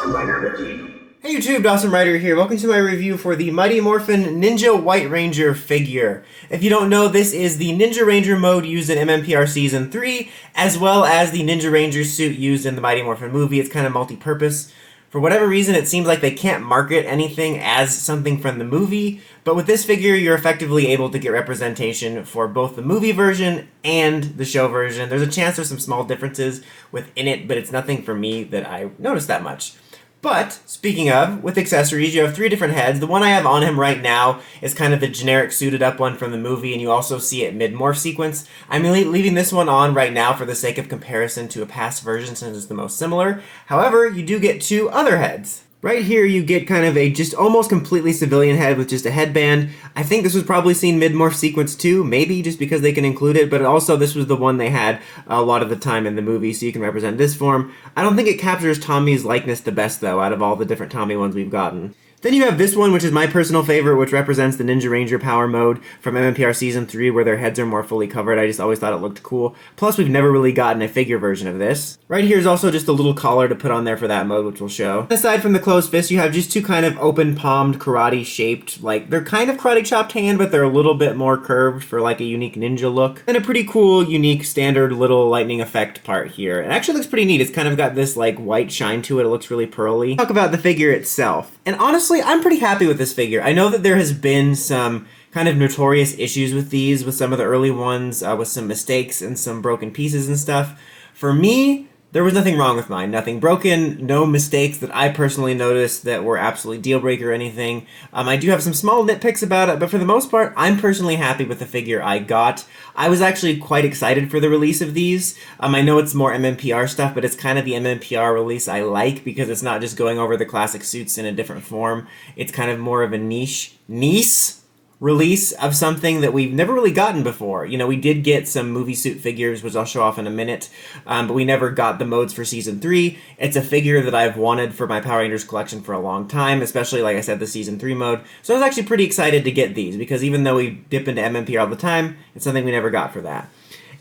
Dawson Rider with you. Hey YouTube, Dawson Rider here. Welcome to my review for the Mighty Morphin Ninja White Ranger figure. If you don't know, this is the Ninja Ranger mode used in MMPR Season 3, as well as the Ninja Ranger suit used in the Mighty Morphin movie. It's kind of multi-purpose. For whatever reason, it seems like they can't market anything as something from the movie, but with this figure, you're effectively able to get representation for both the movie version and the show version. There's a chance there's some small differences within it, but it's nothing for me that I noticed that much. But, speaking of, with accessories, you have 3 different heads. The one I have on him right now is kind of the generic suited up one from the movie, and you also see it mid-morph sequence. I'm leaving this one on right now for the sake of comparison to a past version since it's the most similar. However, you do get 2 other heads. Right here, you get kind of a just almost completely civilian head with just a headband. I think this was probably seen mid-morph sequence too, maybe just because they can include it, but also this was the one they had a lot of the time in the movie, so you can represent this form. I don't think it captures Tommy's likeness the best, though, out of all the different Tommy ones we've gotten. Then you have this one, which is my personal favorite, which represents the Ninja Ranger Power mode from MMPR Season 3, where their heads are more fully covered. I just always thought it looked cool. Plus, we've never really gotten a figure version of this. Right here is also just a little collar to put on there for that mode, which we'll show. Aside from the closed fist, you have just 2 kind of open-palmed, karate-shaped, like, they're kind of karate-chopped hand, but they're a little bit more curved for, like, a unique ninja look. And a pretty cool, unique, standard little lightning effect part here. It actually looks pretty neat. It's kind of got this, like, white shine to it. It looks really pearly. Talk about the figure itself. And honestly, I'm pretty happy with this figure. I know that there has been some kind of notorious issues with these, with some of the early ones, with some mistakes and some broken pieces and stuff. For me, there was nothing wrong with mine. Nothing broken, no mistakes that I personally noticed that were absolutely deal breaker or anything. I do have some small nitpicks about it, but for the most part, I'm personally happy with the figure I got. I was actually quite excited for the release of these. I know it's more MMPR stuff, but it's kind of the MMPR release I like because it's not just going over the classic suits in a different form. It's kind of more of a niche release of something that we've never really gotten before. You know, we did get some movie suit figures, which I'll show off in a minute, but we never got the modes for Season 3. It's a figure that I've wanted for my Power Rangers collection for a long time, especially, like I said, the Season 3 mode. So I was actually pretty excited to get these, because even though we dip into MMPR all the time, it's something we never got for that.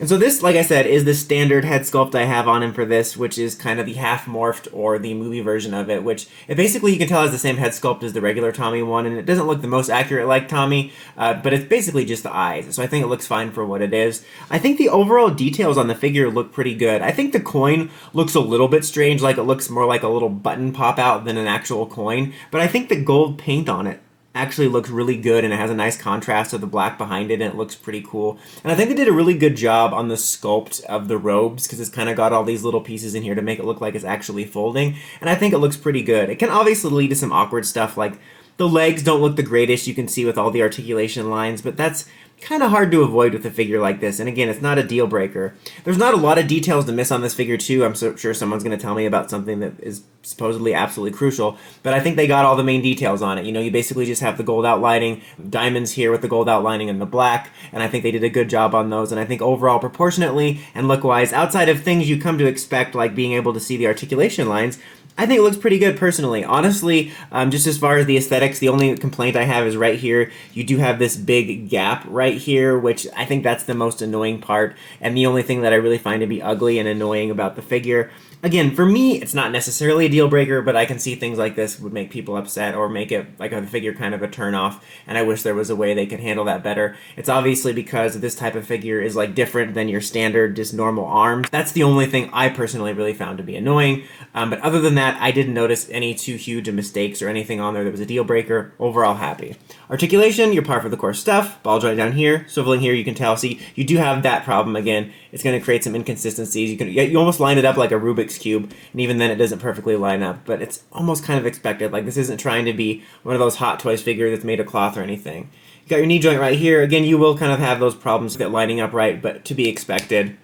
And so this, like I said, is the standard head sculpt I have on him for this, which is kind of the half-morphed or the movie version of it, which it basically you can tell has the same head sculpt as the regular Tommy one, and it doesn't look the most accurate like Tommy, but it's basically just the eyes, so I think it looks fine for what it is. I think the overall details on the figure look pretty good. I think the coin looks a little bit strange, like it looks more like a little button pop-out than an actual coin, but I think the gold paint on it actually looks really good, and it has a nice contrast to the black behind it, and it looks pretty cool. And I think they did a really good job on the sculpt of the robes, because it's kind of got all these little pieces in here to make it look like it's actually folding, and I think it looks pretty good. It can obviously lead to some awkward stuff, like the legs don't look the greatest, you can see with all the articulation lines, but that's kind of hard to avoid with a figure like this, and again, it's not a deal breaker. There's not a lot of details to miss on this figure too. I'm so sure someone's going to tell me about something that is supposedly absolutely crucial, but I think they got all the main details on it. You know, you basically just have the gold outlining, diamonds here with the gold outlining and the black, and I think they did a good job on those, and I think overall, proportionately and look-wise, outside of things you come to expect, like being able to see the articulation lines, I think it looks pretty good personally. Honestly, just as far as the aesthetics, the only complaint I have is right here. You do have this big gap right here, which I think that's the most annoying part, and the only thing that I really find to be ugly and annoying about the figure. Again, for me, it's not necessarily a deal breaker, but I can see things like this would make people upset or make it, like a figure, kind of a turn off, and I wish there was a way they could handle that better. It's obviously because this type of figure is like different than your standard, just normal arms. That's the only thing I personally really found to be annoying, but other than that, I didn't notice any too huge mistakes or anything on there that was a deal breaker. Overall happy. Articulation, you're par for the course stuff. Ball joint down here, swiveling here, you can tell. See, you do have that problem again. It's going to create some inconsistencies. You almost line it up like a Rubik's Cube, and even then it doesn't perfectly line up, but it's almost kind of expected. Like, this isn't trying to be one of those Hot Toys figures that's made of cloth or anything. You got your knee joint right here. Again, you will kind of have those problems with it lining up right, but to be expected.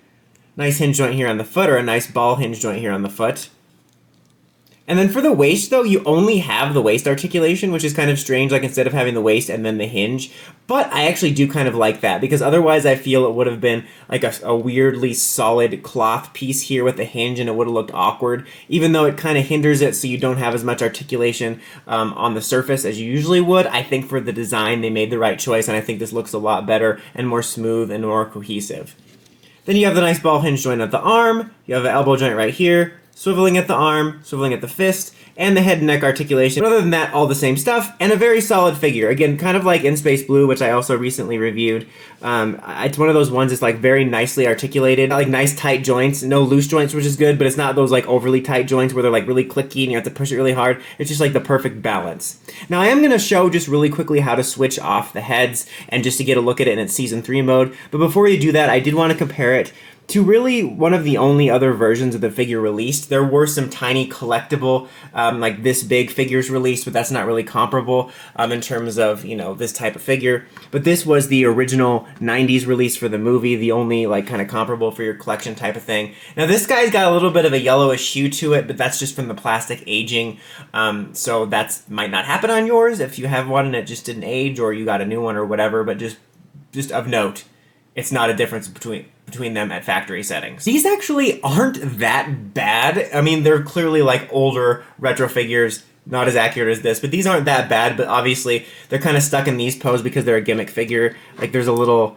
Nice hinge joint here on the foot, or a nice ball hinge joint here on the foot. And then for the waist, though, you only have the waist articulation, which is kind of strange, like instead of having the waist and then the hinge. But I actually do kind of like that, because otherwise I feel it would have been like a weirdly solid cloth piece here with the hinge, and it would have looked awkward, even though it kind of hinders it so you don't have as much articulation on the surface as you usually would. I think for the design, they made the right choice, and I think this looks a lot better and more smooth and more cohesive. Then you have the nice ball hinge joint at the arm, you have an elbow joint right here, swiveling at the arm, swiveling at the fist, and the head and neck articulation. But other than that, all the same stuff, and a very solid figure. Again, kind of like In Space Blue, which I also recently reviewed. It's one of those ones that's like very nicely articulated, like nice tight joints, no loose joints, which is good, but it's not those like overly tight joints where they're like really clicky and you have to push it really hard. It's just like the perfect balance. Now I am going to show just really quickly how to switch off the heads and just to get a look at it in its Season 3 mode. But before you do that, I did want to compare it to really one of the only other versions of the figure released. There were some tiny collectible, like this big figures released, but that's not really comparable in terms of, you know, this type of figure. But this was the original 90s release for the movie, the only like kind of comparable for your collection type of thing. Now this guy's got a little bit of a yellowish hue to it, but that's just from the plastic aging. So that's might not happen on yours if you have one and it just didn't age, or you got a new one or whatever, but just of note, it's not a difference between them at factory settings. These actually aren't that bad. I mean, they're clearly like older retro figures, not as accurate as this, but these aren't that bad, but obviously they're kind of stuck in these pose because they're a gimmick figure. Like there's a little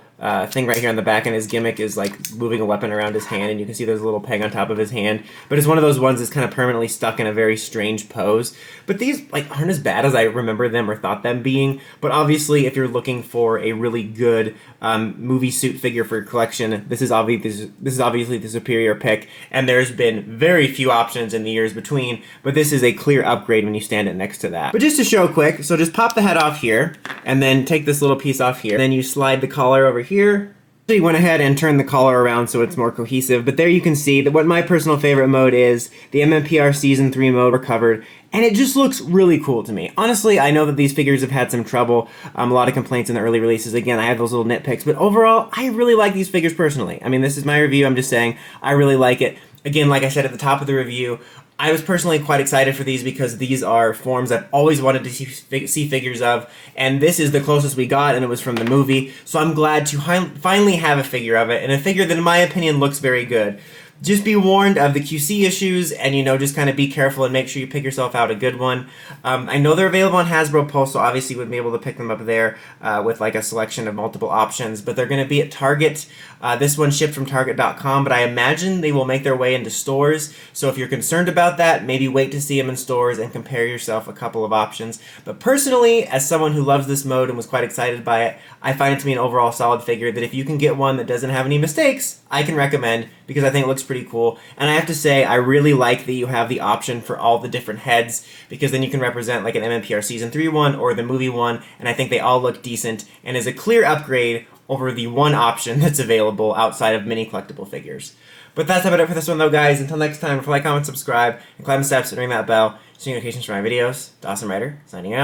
thing right here on the back, and his gimmick is like moving a weapon around his hand, and you can see there's a little peg on top of his hand, but it's one of those ones that's kind of permanently stuck in a very strange pose. But these like aren't as bad as I remember them or thought them being, but obviously if you're looking for a really good movie suit figure for your collection, this is obviously the superior pick, and there's been very few options in the years between, but this is a clear upgrade when you stand it next to that. But just to show quick, so just pop the head off here, and then take this little piece off here, and then you slide the collar over here. So you went ahead and turned the collar around so it's more cohesive, but there you can see that what my personal favorite mode is, the MMPR Season 3 mode recovered, and it just looks really cool to me. Honestly, I know that these figures have had some trouble, a lot of complaints in the early releases. Again, I have those little nitpicks, but overall, I really like these figures personally. I mean, this is my review, I'm just saying, I really like it. Again, like I said at the top of the review, I was personally quite excited for these because these are forms I've always wanted to see figures of, and this is the closest we got, and it was from the movie, so I'm glad to finally have a figure of it, and a figure that in my opinion looks very good. Just be warned of the QC issues, and you know, just kind of be careful and make sure you pick yourself out a good one. I know they're available on Hasbro Pulse, so obviously you would be able to pick them up there with like a selection of multiple options, but they're going to be at Target. This one shipped from Target.com, but I imagine they will make their way into stores, so if you're concerned about that, maybe wait to see them in stores and compare yourself a couple of options. But personally, as someone who loves this mode and was quite excited by it, I find it to be an overall solid figure that if you can get one that doesn't have any mistakes, I can recommend, because I think it looks pretty cool. And I have to say, I really like that you have the option for all the different heads, because then you can represent like an MMPR Season 3 one or the movie one, and I think they all look decent and is a clear upgrade over the one option that's available outside of mini collectible figures. But that's about it for this one though, guys. Until next time, like, comment, subscribe, and climb the steps and ring that bell so you get notifications for my videos. Dawson Ryder, signing out.